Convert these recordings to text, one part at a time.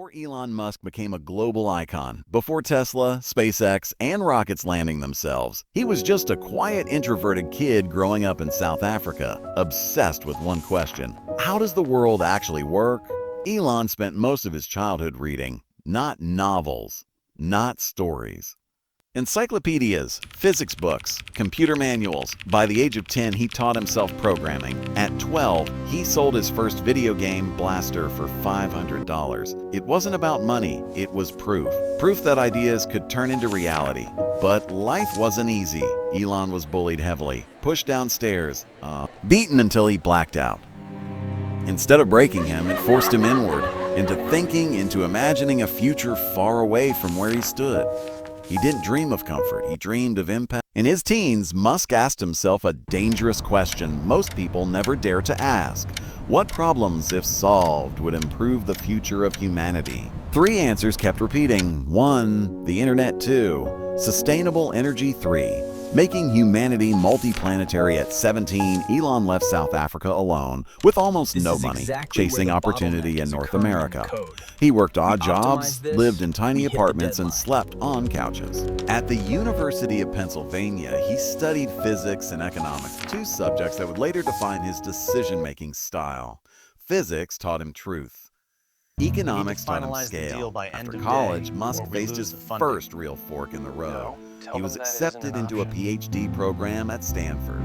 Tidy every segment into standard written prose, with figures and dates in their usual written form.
before Elon Musk became a global icon, before Tesla, SpaceX, and rockets landing themselves, he was just a quiet, introverted kid growing up in South Africa, obsessed with one question: how does the world actually work? Elon spent most of his childhood reading, not novels, not stories. Encyclopedias, physics books, computer manuals. By the age of 10, he taught himself programming. At 12, he sold his first video game, Blaster, for $500. It wasn't about money, it was proof. Proof that ideas could turn into reality. But life wasn't easy. Elon was bullied heavily, pushed downstairs, beaten until he blacked out. Instead of breaking him, it forced him inward, into thinking, into imagining a future far away from where he stood. He didn't dream of comfort, he dreamed of impact. In his teens, Musk asked himself a dangerous question most people never dare to ask. What problems, if solved, would improve the future of humanity? 3 answers kept repeating. 1. The internet. 2. Sustainable energy. 3. Making humanity multiplanetary. At 17, Elon left South Africa alone, with almost no money, chasing opportunity in North America. He worked odd jobs, lived in tiny apartments, and slept on couches. At the University of Pennsylvania, he studied physics and economics, 2 subjects that would later define his decision-making style. Physics taught him truth. Economics taught him scale. After college, Musk faced his first real fork in the road. He was accepted into a PhD program at Stanford.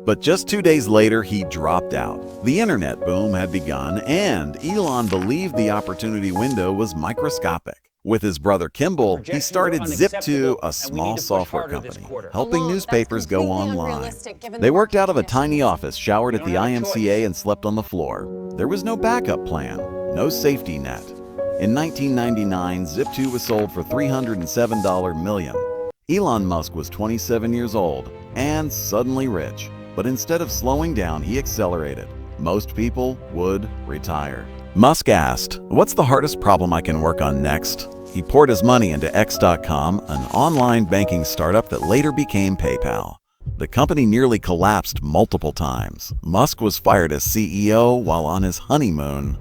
But just 2 days later, he dropped out. The internet boom had begun, and Elon believed the opportunity window was microscopic. With his brother Kimball, he started Zip2, a small software company, helping newspapers go online. They worked out of a tiny office, showered at the IMCA, and slept on the floor. There was no backup plan, no safety net. In 1999, Zip2 was sold for $307 million. Elon Musk was 27 years old and suddenly rich. But instead of slowing down, he accelerated. Most people would retire. Musk asked, "What's the hardest problem I can work on next?" He poured his money into X.com, an online banking startup that later became PayPal. The company nearly collapsed multiple times. Musk was fired as CEO while on his honeymoon.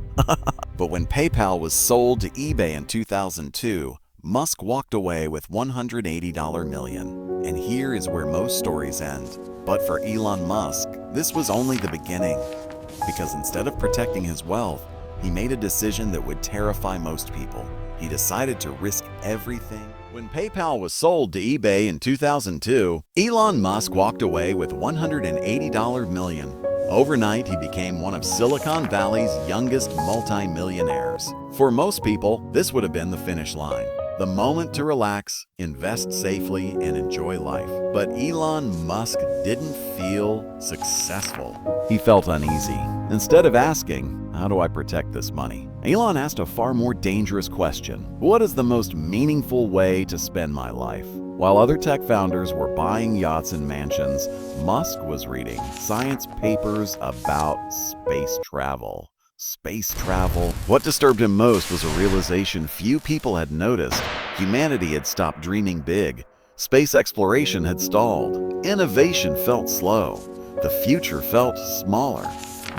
But when PayPal was sold to eBay in 2002, Musk walked away with $180 million. And here is where most stories end. But for Elon Musk, this was only the beginning. Because instead of protecting his wealth, he made a decision that would terrify most people. He decided to risk everything. When PayPal was sold to eBay in 2002, Elon Musk walked away with $180 million. Overnight, he became one of Silicon Valley's youngest multi-millionaires. For most people, this would have been the finish line. The moment to relax, invest safely, and enjoy life. But Elon Musk didn't feel successful. He felt uneasy. Instead of asking, "How do I protect this money?" Elon asked a far more dangerous question. What is the most meaningful way to spend my life? While other tech founders were buying yachts and mansions, Musk was reading science papers about space travel. Space travel. What disturbed him most was a realization few people had noticed. Humanity had stopped dreaming big. Space exploration had stalled. Innovation felt slow. The future felt smaller.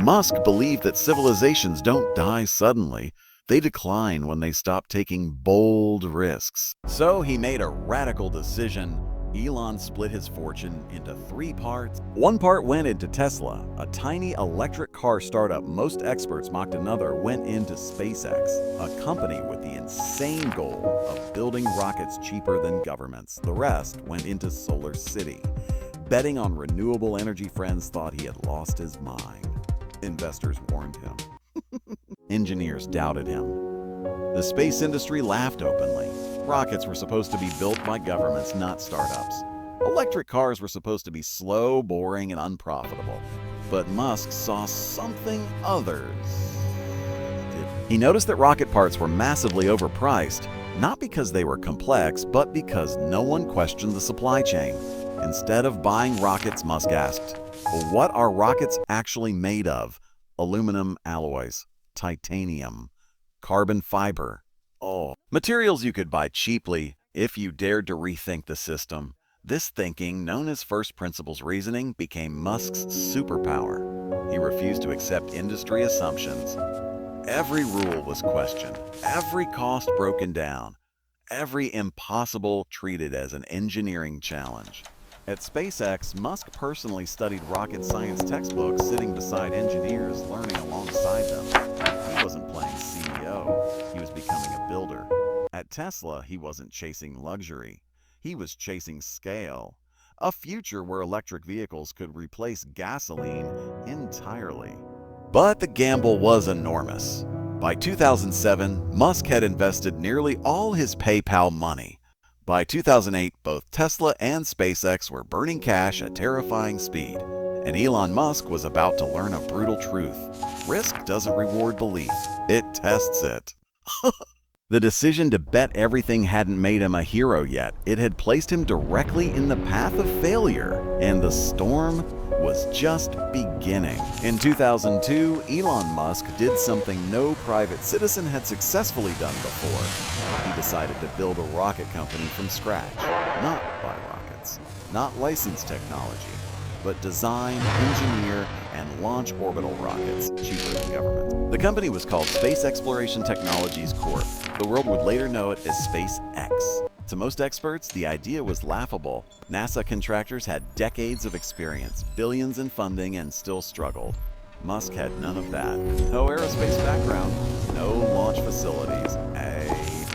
Musk believed that civilizations don't die suddenly. They decline when they stop taking bold risks. So he made a radical decision. Elon split his fortune into 3 parts. One part went into Tesla, a tiny electric car startup most experts mocked. Another went into SpaceX, a company with the insane goal of building rockets cheaper than governments. The rest went into Solar City. Betting on renewable energy, friends thought he had lost his mind. Investors warned him. Engineers doubted him. The space industry laughed openly. Rockets were supposed to be built by governments, not startups. Electric cars were supposed to be slow, boring, and unprofitable. But Musk saw something others did. He noticed that rocket parts were massively overpriced, not because they were complex, but because no one questioned the supply chain. Instead of buying rockets, Musk asked, "Well, what are rockets actually made of?" Aluminum alloys, titanium, carbon fiber. Materials you could buy cheaply if you dared to rethink the system. This thinking, known as first principles reasoning, became Musk's superpower. He refused to accept industry assumptions. Every rule was questioned, every cost broken down, every impossible treated as an engineering challenge. At SpaceX, Musk personally studied rocket science textbooks sitting beside engineers learning alongside them. He wasn't playing CEO, he was becoming a builder. At Tesla, he wasn't chasing luxury, he was chasing scale. A future where electric vehicles could replace gasoline entirely. But the gamble was enormous. By 2007, Musk had invested nearly all his PayPal money. By 2008, both Tesla and SpaceX were burning cash at terrifying speed, and Elon Musk was about to learn a brutal truth. Risk doesn't reward belief, it tests it. The decision to bet everything hadn't made him a hero yet. It had placed him directly in the path of failure, and the storm was just beginning. In 2002, Elon Musk did something no private citizen had successfully done before. He decided to build a rocket company from scratch. Not buy rockets, not license technology, but design, engineer, and launch orbital rockets cheaper than government. The company was called Space Exploration Technologies Corp. The world would later know it as SpaceX. To most experts, the idea was laughable. NASA contractors had decades of experience, billions in funding, and still struggled. Musk had none of that. No aerospace background, no launch facilities,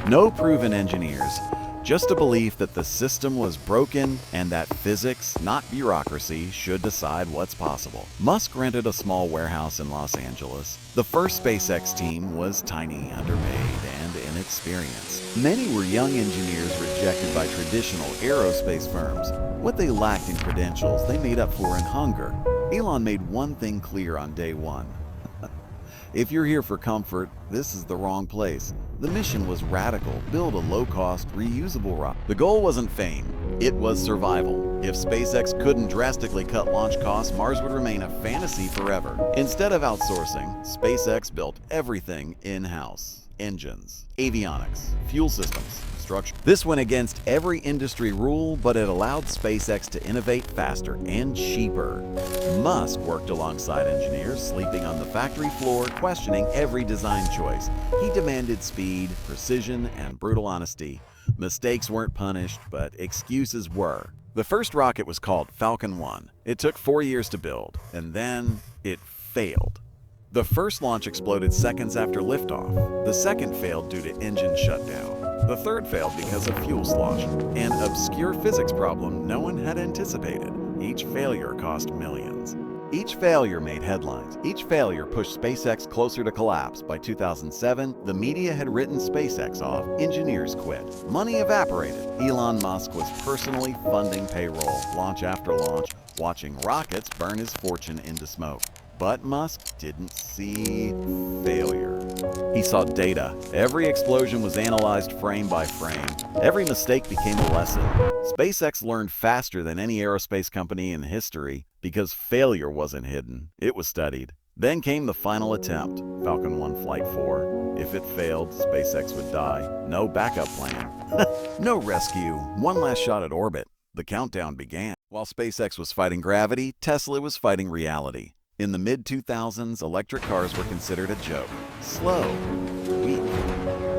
no proven engineers. Just a belief that the system was broken and that physics, not bureaucracy, should decide what's possible. Musk rented a small warehouse in Los Angeles. The first SpaceX team was tiny, underpaid, and inexperienced. Many were young engineers rejected by traditional aerospace firms. What they lacked in credentials, they made up for in hunger. Elon made one thing clear on day one. If you're here for comfort, this is the wrong place. The mission was radical: build a low-cost, reusable rocket. The goal wasn't fame, it was survival. If SpaceX couldn't drastically cut launch costs, Mars would remain a fantasy forever. Instead of outsourcing, SpaceX built everything in-house. Engines, avionics, fuel systems, structure. This went against every industry rule, but it allowed SpaceX to innovate faster and cheaper. Musk worked alongside engineers, sleeping on the factory floor, questioning every design choice. He demanded speed, precision, and brutal honesty. Mistakes weren't punished, but excuses were. The first rocket was called Falcon 1. It took 4 years to build, and then it failed. The first launch exploded seconds after liftoff. The second failed due to engine shutdown. The third failed because of fuel slosh, an obscure physics problem no one had anticipated. Each failure cost millions. Each failure made headlines. Each failure pushed SpaceX closer to collapse. By 2007, the media had written SpaceX off. Engineers quit. Money evaporated. Elon Musk was personally funding payroll, launch after launch, watching rockets burn his fortune into smoke. But Musk didn't see failure. He saw data. Every explosion was analyzed frame by frame. Every mistake became a lesson. SpaceX learned faster than any aerospace company in history because failure wasn't hidden. It was studied. Then came the final attempt, Falcon 1 Flight 4. If it failed, SpaceX would die. No backup plan. No rescue. One last shot at orbit. The countdown began. While SpaceX was fighting gravity, Tesla was fighting reality. In the mid-2000s, electric cars were considered a joke. Slow, weak,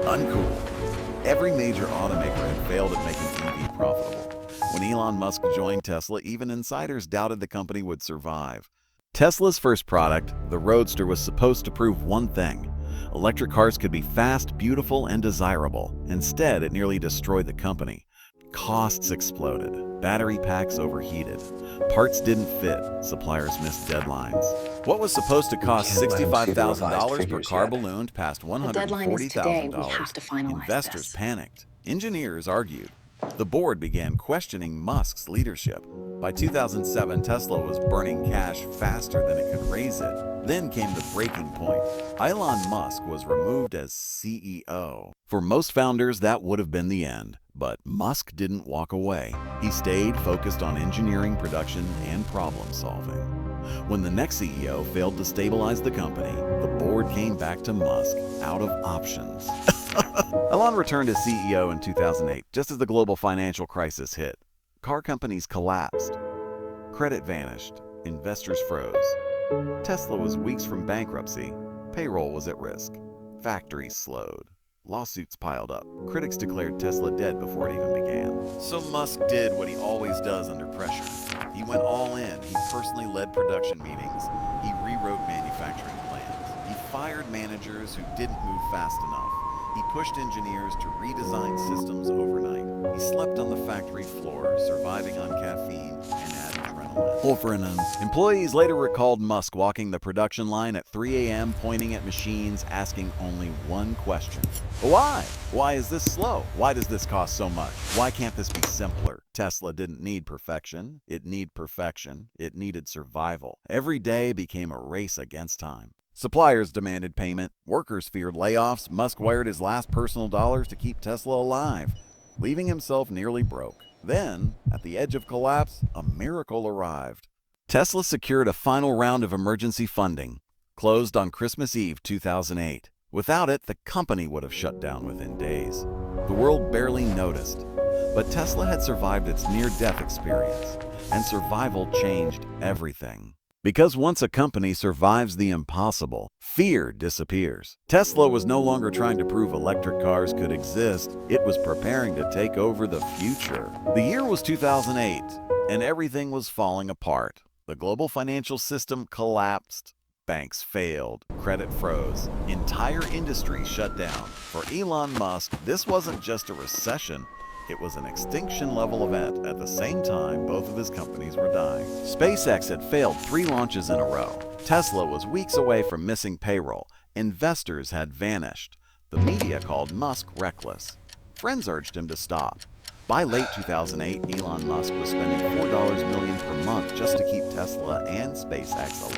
uncool. Every major automaker had failed at making EV profitable. When Elon Musk joined Tesla, even insiders doubted the company would survive. Tesla's first product, the Roadster, was supposed to prove one thing: electric cars could be fast, beautiful, and desirable. Instead, it nearly destroyed the company. Costs exploded. Battery packs overheated. Parts didn't fit. Suppliers missed deadlines. What was supposed to cost $65,000 per car ballooned past $140,000. Investors panicked. Engineers argued. The board began questioning Musk's leadership. By 2007, Tesla was burning cash faster than it could raise it. Then came the breaking point. Elon Musk was removed as CEO. For most founders, that would have been the end. But Musk didn't walk away. He stayed focused on engineering, production, and problem solving. When the next CEO failed to stabilize the company, the board came back to Musk, out of options. Elon returned as CEO in 2008, just as the global financial crisis hit. Car companies collapsed. Credit vanished. Investors froze. Tesla was weeks from bankruptcy. Payroll was at risk. Factories slowed. Lawsuits piled up. Critics declared Tesla dead before it even began. So Musk did what he always does under pressure. He went all in. He personally led production meetings. He rewrote manufacturing plans. He fired managers who didn't move fast enough. He pushed engineers to redesign systems overnight. He slept on the factory floor, surviving on caffeine and adrenaline. Employees later recalled Musk walking the production line at 3 a.m., pointing at machines, asking only one question. Why? Why is this slow? Why does this cost so much? Why can't this be simpler? Tesla didn't need perfection. It needed perfection. It needed survival. Every day became a race against time. Suppliers demanded payment. Workers feared layoffs. Musk wired his last personal dollars to keep Tesla alive, leaving himself nearly broke. Then, at the edge of collapse, a miracle arrived. Tesla secured a final round of emergency funding, closed on Christmas Eve 2008. Without it, the company would have shut down within days. The world barely noticed. But Tesla had survived its near-death experience, and survival changed everything. Because once a company survives the impossible, fear disappears. Tesla was no longer trying to prove electric cars could exist. It was preparing to take over the future. The year was 2008, and everything was falling apart. The global financial system collapsed. Banks failed. Credit froze. Entire industries shut down. For Elon Musk, this wasn't just a recession. It was an extinction-level event. At the same time, both of his companies were dying. SpaceX had failed 3 launches in a row. Tesla was weeks away from missing payroll. Investors had vanished. The media called Musk reckless. Friends urged him to stop. By late 2008, Elon Musk was spending $4 million per month just to keep Tesla and SpaceX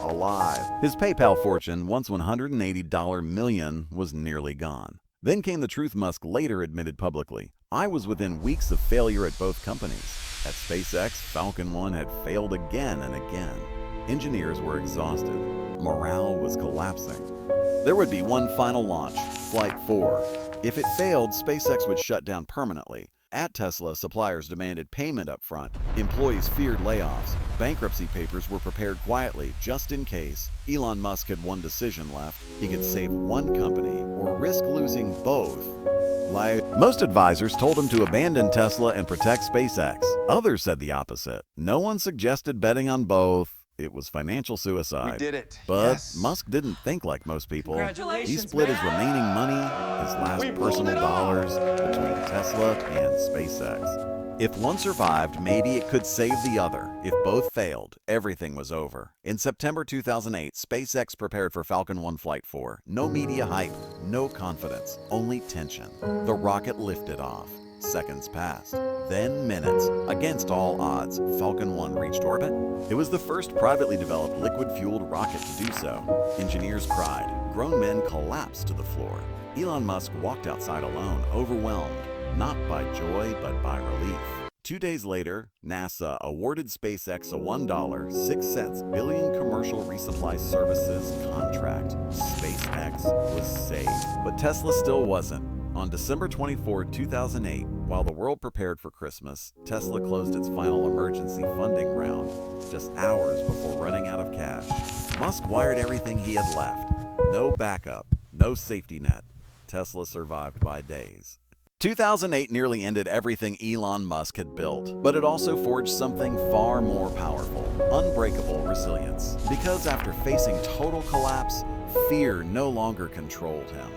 alive. His PayPal fortune, once $180 million, was nearly gone. Then came the truth Musk later admitted publicly. I was within weeks of failure at both companies. At SpaceX, Falcon 1 had failed again and again. Engineers were exhausted. Morale was collapsing. There would be one final launch, Flight 4. If it failed, SpaceX would shut down permanently. At Tesla, suppliers demanded payment up front. Employees feared layoffs. Bankruptcy papers were prepared quietly, just in case. Elon Musk had one decision left. He could save one company or risk losing both. Most advisors told him to abandon Tesla and protect SpaceX. Others said the opposite. No one suggested betting on both. It was financial suicide. We did it. But Yes. Musk didn't think like most people. Congratulations, He split his remaining money, his last personal dollars, between Tesla and SpaceX. If one survived, maybe it could save the other. If both failed, everything was over. In September 2008, SpaceX prepared for Falcon 1 Flight 4. No media hype, no confidence, only tension. The rocket lifted off. Seconds passed, then minutes. Against all odds, Falcon 1 reached orbit. It was the first privately developed liquid-fueled rocket to do so. Engineers cried. Grown men collapsed to the floor. Elon Musk walked outside alone, overwhelmed, not by joy, but by relief. 2 days later, NASA awarded SpaceX a $1.06 billion commercial resupply services contract. SpaceX was saved, but Tesla still wasn't. On December 24, 2008, while the world prepared for Christmas, Tesla closed its final emergency funding round, just hours before running out of cash. Musk wired everything he had left. No backup, no safety net. Tesla survived by days. 2008 nearly ended everything Elon Musk had built, but it also forged something far more powerful: unbreakable resilience. Because after facing total collapse, fear no longer controlled him.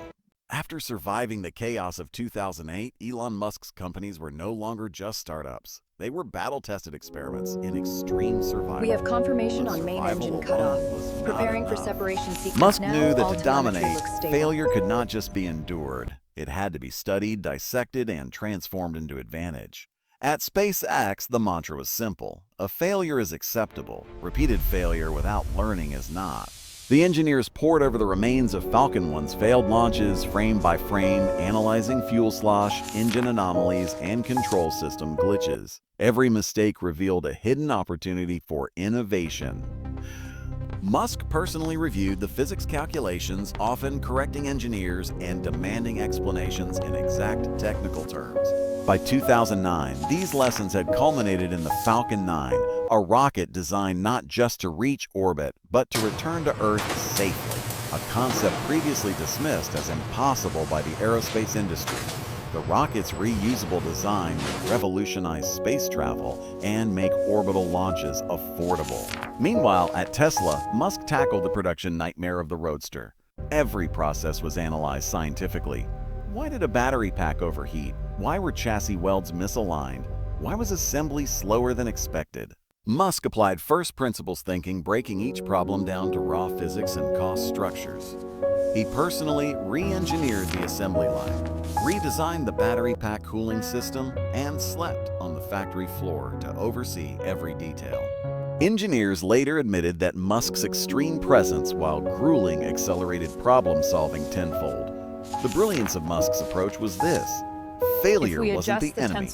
After surviving the chaos of 2008, Elon Musk's companies were no longer just startups. They were battle-tested experiments in extreme survival. We have confirmation on main engine cutoff. Preparing for separation sequence Musk now. knew that All to telemetry dominate, looks stable. failure could not just be endured. It had to be studied, dissected, and transformed into advantage. At SpaceX, the mantra was simple: a failure is acceptable. Repeated failure without learning is not. The engineers pored over the remains of Falcon 1's failed launches, frame by frame, analyzing fuel slosh, engine anomalies, and control system glitches. Every mistake revealed a hidden opportunity for innovation. Musk personally reviewed the physics calculations, often correcting engineers and demanding explanations in exact technical terms. By 2009, these lessons had culminated in the Falcon 9, a rocket designed not just to reach orbit, but to return to Earth safely. a concept previously dismissed as impossible by the aerospace industry. The rocket's reusable design would revolutionize space travel and make orbital launches affordable. Meanwhile, at Tesla, Musk tackled the production nightmare of the Roadster. Every process was analyzed scientifically. Why did a battery pack overheat? Why were chassis welds misaligned? Why was assembly slower than expected? Musk applied first principles thinking, breaking each problem down to raw physics and cost structures. He personally re-engineered the assembly line, redesigned the battery pack cooling system, and slept on the factory floor to oversee every detail. Engineers later admitted that Musk's extreme presence while grueling accelerated problem-solving tenfold. The brilliance of Musk's approach was this: failure wasn't the enemy.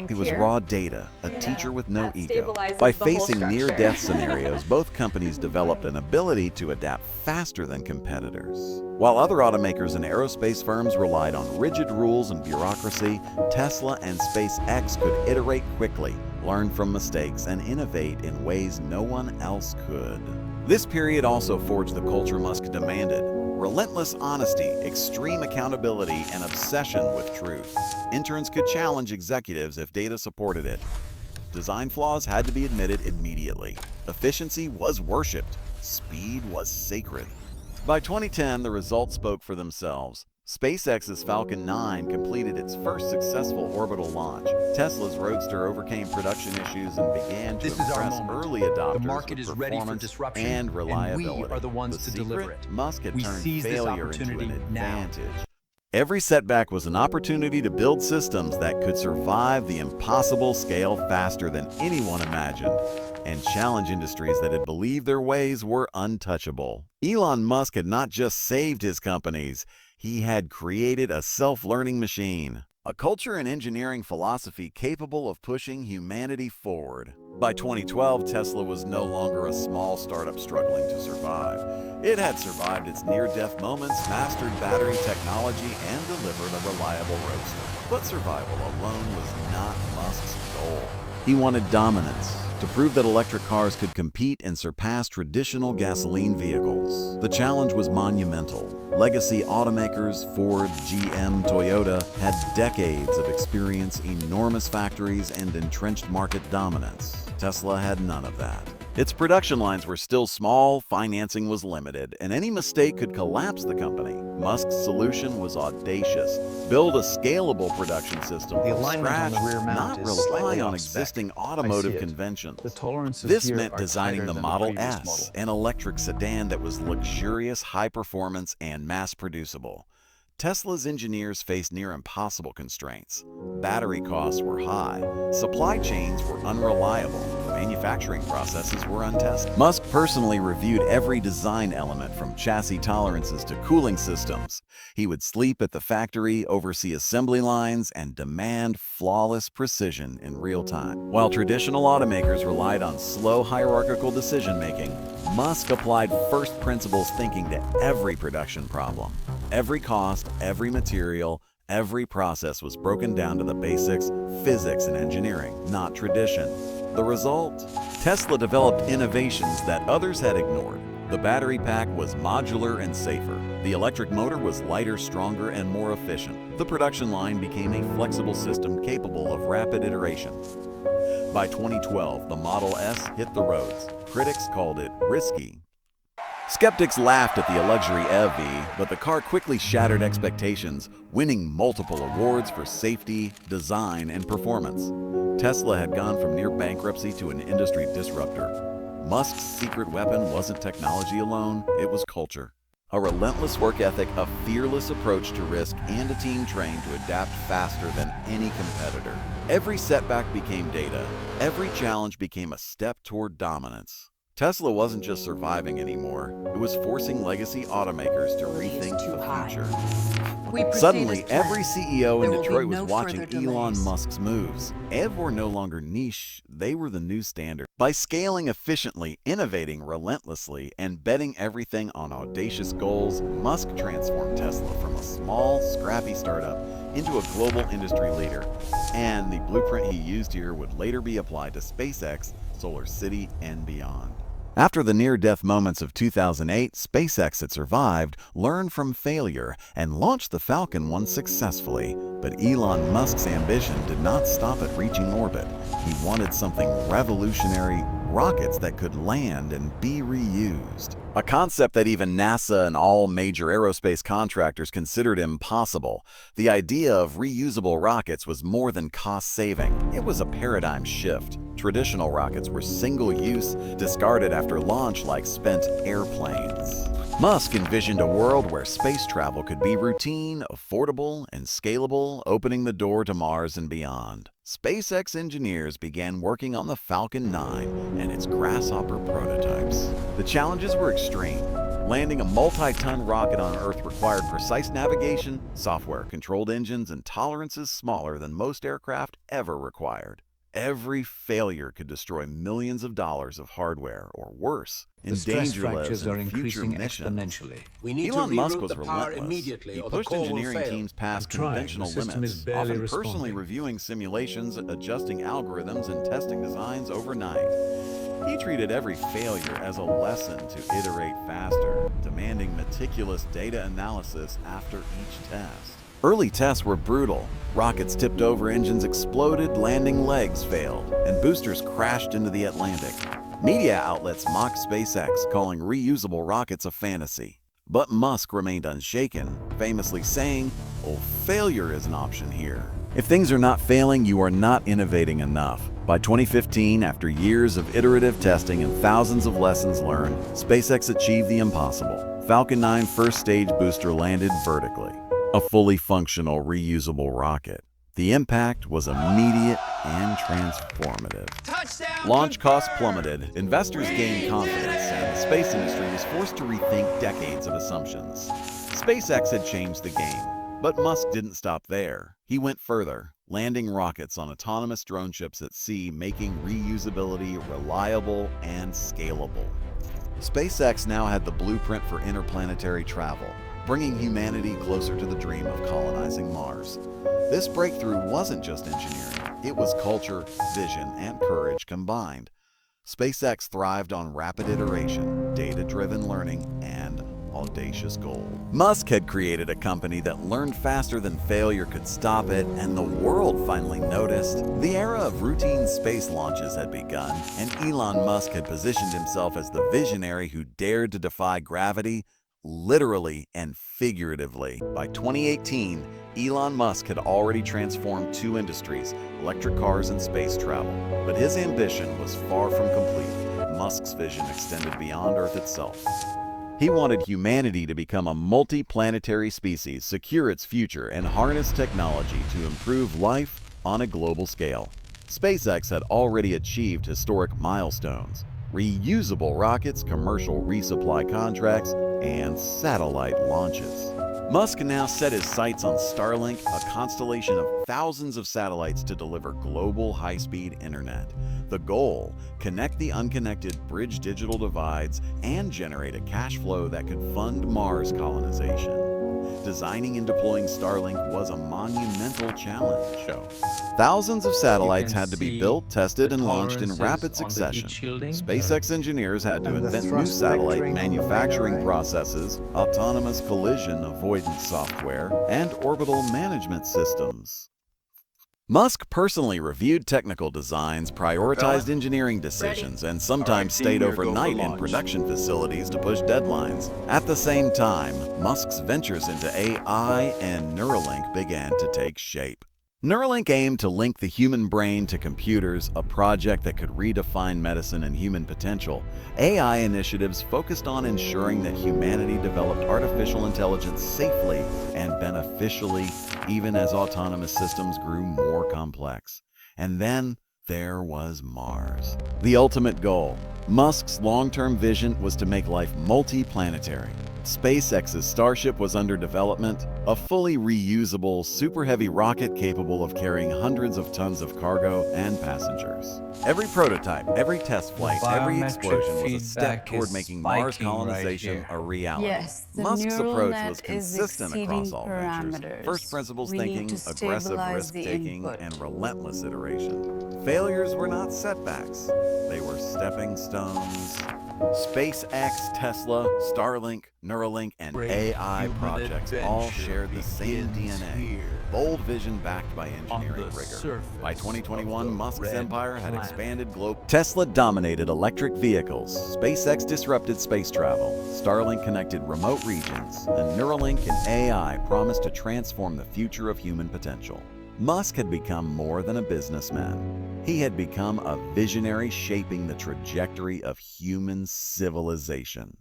It was raw data, a teacher with no ego. By facing near-death scenarios, both companies developed an ability to adapt faster than competitors. While other automakers and aerospace firms relied on rigid rules and bureaucracy, Tesla and SpaceX could iterate quickly, learn from mistakes, and innovate in ways no one else could. This period also forged the culture Musk demanded: relentless honesty, extreme accountability, and obsession with truth. Interns could challenge executives if data supported it. Design flaws had to be admitted immediately. Efficiency was worshipped. Speed was sacred. By 2010, the results spoke for themselves. SpaceX's Falcon 9 completed its first successful orbital launch. Tesla's Roadster overcame production issues and began to impress early adopters The market with is ready for performance disruption, and reliability. and we are the ones to deliver it. Musk had We turned seize this failure into an opportunity now. advantage. Every setback was an opportunity to build systems that could survive the impossible scale faster than anyone imagined, and challenge industries that had believed their ways were untouchable. Elon Musk had not just saved his companies, he had created a self-learning machine, a culture and engineering philosophy capable of pushing humanity forward. By 2012, Tesla was no longer a small startup struggling to survive. It had survived its near-death moments, mastered battery technology, and delivered a reliable Roadster. But survival alone was not Musk's goal. He wanted dominance, to prove that electric cars could compete and surpass traditional gasoline vehicles. The challenge was monumental. Legacy automakers, Ford, GM, Toyota, had decades of experience, enormous factories, and entrenched market dominance. Tesla had none of that. Its production lines were still small, financing was limited, and any mistake could collapse the company. Musk's solution was audacious: build a scalable production system from scratch, not rely on existing automotive conventions. This meant designing the Model S, an electric sedan that was luxurious, high-performance, and mass-producible. Tesla's engineers faced near impossible constraints. Battery costs were high, supply chains were unreliable, manufacturing processes were untested. Musk personally reviewed every design element from chassis tolerances to cooling systems. He would sleep at the factory, oversee assembly lines, and demand flawless precision in real time. While traditional automakers relied on slow hierarchical decision-making, Musk applied first principles thinking to every production problem. Every cost, every material, every process was broken down to the basics: physics and engineering, not tradition. The result? Tesla developed innovations that others had ignored. The battery pack was modular and safer. The electric motor was lighter, stronger, and more efficient. The production line became a flexible system capable of rapid iteration. By 2012, the Model S hit the roads. Critics called it risky. Skeptics laughed at the luxury EV, but the car quickly shattered expectations, winning multiple awards for safety, design, and performance. Tesla had gone from near bankruptcy to an industry disruptor. Musk's secret weapon wasn't technology alone, it was culture. A relentless work ethic, a fearless approach to risk, and a team trained to adapt faster than any competitor. Every setback became data. Every challenge became a step toward dominance. Tesla wasn't just surviving anymore, it was forcing legacy automakers to rethink the future. Suddenly, every CEO in Detroit was watching Elon Musk's moves. EV were no longer niche, they were the new standard. By scaling efficiently, innovating relentlessly, and betting everything on audacious goals, Musk transformed Tesla from a small, scrappy startup into a global industry leader. And the blueprint he used here would later be applied to SpaceX, Solar City, and beyond. After the near-death moments of 2008, SpaceX had survived, learned from failure, and launched the Falcon 1 successfully. But Elon Musk's ambition did not stop at reaching orbit. He wanted something revolutionary: rockets that could land and be reused. A concept that even NASA and all major aerospace contractors considered impossible. The idea of reusable rockets was more than cost-saving. It was a paradigm shift. Traditional rockets were single-use, discarded after launch like spent airplanes. Musk envisioned a world where space travel could be routine, affordable, and scalable, opening the door to Mars and beyond. SpaceX engineers began working on the Falcon 9 and its Grasshopper prototypes. The challenges were extreme. Landing a multi-ton rocket on Earth required precise navigation, software-controlled engines, and tolerances smaller than most aircraft ever required. Every failure could destroy millions of dollars of hardware, or worse, endanger lives in future missions. Elon Musk was relentless. He pushed engineering teams past conventional limits, often personally reviewing simulations, adjusting algorithms, and testing designs overnight. He treated every failure as a lesson to iterate faster, demanding meticulous data analysis after each test. Early tests were brutal. Rockets tipped over, engines exploded, landing legs failed, and boosters crashed into the Atlantic. Media outlets mocked SpaceX, calling reusable rockets a fantasy. But Musk remained unshaken, famously saying, "Oh, failure is an option here." If things are not failing, you are not innovating enough. By 2015, after years of iterative testing and thousands of lessons learned, SpaceX achieved the impossible. Falcon 9 first stage booster landed vertically. A fully functional, reusable rocket. The impact was immediate and transformative. Launch costs plummeted, investors gained confidence, and the space industry was forced to rethink decades of assumptions. SpaceX had changed the game, but Musk didn't stop there. He went further, landing rockets on autonomous drone ships at sea, making reusability reliable and scalable. SpaceX now had the blueprint for interplanetary travel, bringing humanity closer to the dream of colonizing Mars. This breakthrough wasn't just engineering, it was culture, vision, and courage combined. SpaceX thrived on rapid iteration, data-driven learning, and audacious goals. Musk had created a company that learned faster than failure could stop it, and the world finally noticed. The era of routine space launches had begun, and Elon Musk had positioned himself as the visionary who dared to defy gravity, literally and figuratively. By 2018, Elon Musk had already transformed two industries, electric cars and space travel. But his ambition was far from complete. Musk's vision extended beyond Earth itself. He wanted humanity to become a multi-planetary species, secure its future, and harness technology to improve life on a global scale. SpaceX had already achieved historic milestones: reusable rockets, commercial resupply contracts, and satellite launches. Musk now set his sights on Starlink, a constellation of thousands of satellites to deliver global high-speed internet. The goal: connect the unconnected, bridge digital divides, and generate a cash flow that could fund Mars colonization. Designing and deploying Starlink was a monumental challenge. Thousands of satellites had to be built, tested, and launched in rapid succession. SpaceX engineers had to invent new satellite manufacturing processes, autonomous collision avoidance software, and orbital management systems. Musk personally reviewed technical designs, prioritized engineering decisions, and sometimes stayed overnight in production facilities to push deadlines. At the same time, Musk's ventures into AI and Neuralink began to take shape. Neuralink aimed to link the human brain to computers, a project that could redefine medicine and human potential. AI initiatives focused on ensuring that humanity developed artificial intelligence safely and beneficially, even as autonomous systems grew more complex. And then there was Mars. The ultimate goal. Musk's long-term vision was to make life multi-planetary. SpaceX's Starship was under development, a fully reusable, super-heavy rocket capable of carrying hundreds of tons of cargo and passengers. Every prototype, every test flight, every explosion was a step toward making Mars colonization a reality. Yes, the Musk's neural approach net was is consistent across exceeding all ventures. parameters. First principles We need thinking, to aggressive stabilize the risk-taking, input. and relentless iteration. Failures were not setbacks. They were stepping stones. SpaceX, Tesla, Starlink, Neuralink, and AI projects all shared the same DNA. Bold vision backed by engineering rigor. By 2021, Musk's empire had expanded globally. Tesla dominated electric vehicles. SpaceX disrupted space travel. Starlink connected remote regions. And Neuralink and AI promised to transform the future of human potential. Musk had become more than a businessman. He had become a visionary shaping the trajectory of human civilization.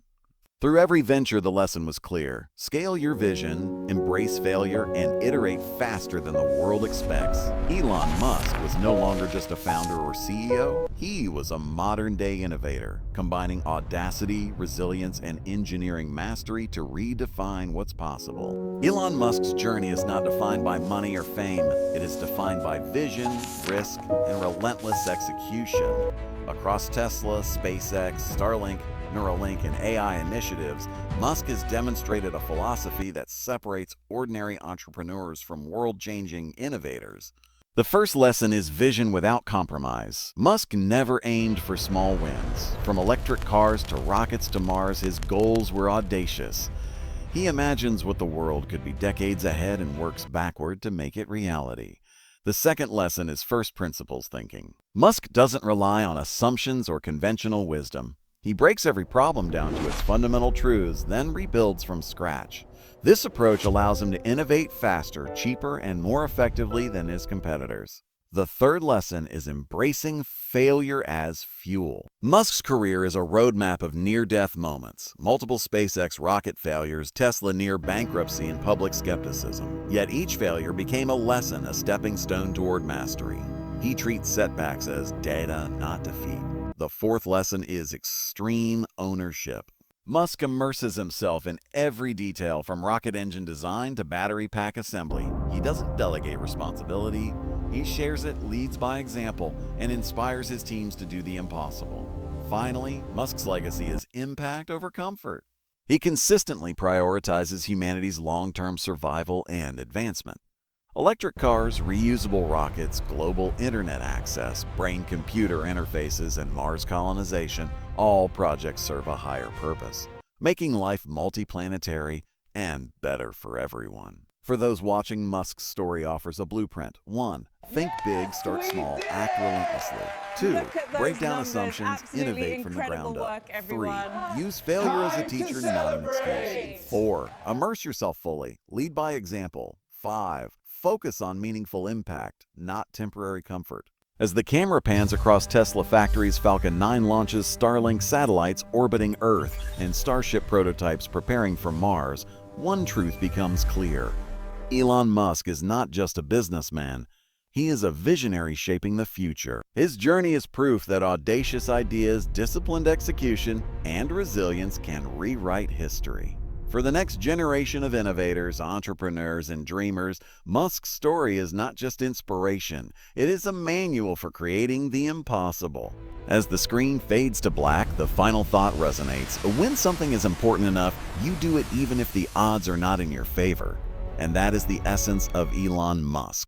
Through every venture, the lesson was clear. Scale your vision, embrace failure, and iterate faster than the world expects. Elon Musk was no longer just a founder or CEO. He was a modern-day innovator, combining audacity, resilience, and engineering mastery to redefine what's possible. Elon Musk's journey is not defined by money or fame. It is defined by vision, risk, and relentless execution. Across Tesla, SpaceX, Starlink, Neuralink, and AI initiatives, Musk has demonstrated a philosophy that separates ordinary entrepreneurs from world-changing innovators. The first lesson is vision without compromise. Musk never aimed for small wins. From electric cars to rockets to Mars, his goals were audacious. He imagines what the world could be decades ahead and works backward to make it reality. The second lesson is first principles thinking. Musk doesn't rely on assumptions or conventional wisdom. He breaks every problem down to its fundamental truths, then rebuilds from scratch. This approach allows him to innovate faster, cheaper, and more effectively than his competitors. The third lesson is embracing failure as fuel. Musk's career is a roadmap of near-death moments, multiple SpaceX rocket failures, Tesla near bankruptcy, and public skepticism. Yet each failure became a lesson, a stepping stone toward mastery. He treats setbacks as data, not defeat. The fourth lesson is extreme ownership. Musk immerses himself in every detail from rocket engine design to battery pack assembly. He doesn't delegate responsibility. He shares it, leads by example, and inspires his teams to do the impossible. Finally, Musk's legacy is impact over comfort. He consistently prioritizes humanity's long-term survival and advancement. Electric cars, reusable rockets, global internet access, brain-computer interfaces, and Mars colonization, all projects serve a higher purpose, making life multiplanetary and better for everyone. For those watching, Musk's story offers a blueprint. 1. Think big, start small, act relentlessly. 2. Break down assumptions, innovate from the ground up. 3. Use failure as a teacher, not an excuse. 4. Immerse yourself fully, lead by example. 5. Focus on meaningful impact, not temporary comfort. As the camera pans across Tesla factories, Falcon 9 launches Starlink satellites orbiting Earth, and Starship prototypes preparing for Mars, one truth becomes clear. Elon Musk is not just a businessman. He is a visionary shaping the future. His journey is proof that audacious ideas, disciplined execution, and resilience can rewrite history. For the next generation of innovators, entrepreneurs, and dreamers, Musk's story is not just inspiration, it is a manual for creating the impossible. As the screen fades to black, the final thought resonates. When something is important enough, you do it even if the odds are not in your favor. And that is the essence of Elon Musk.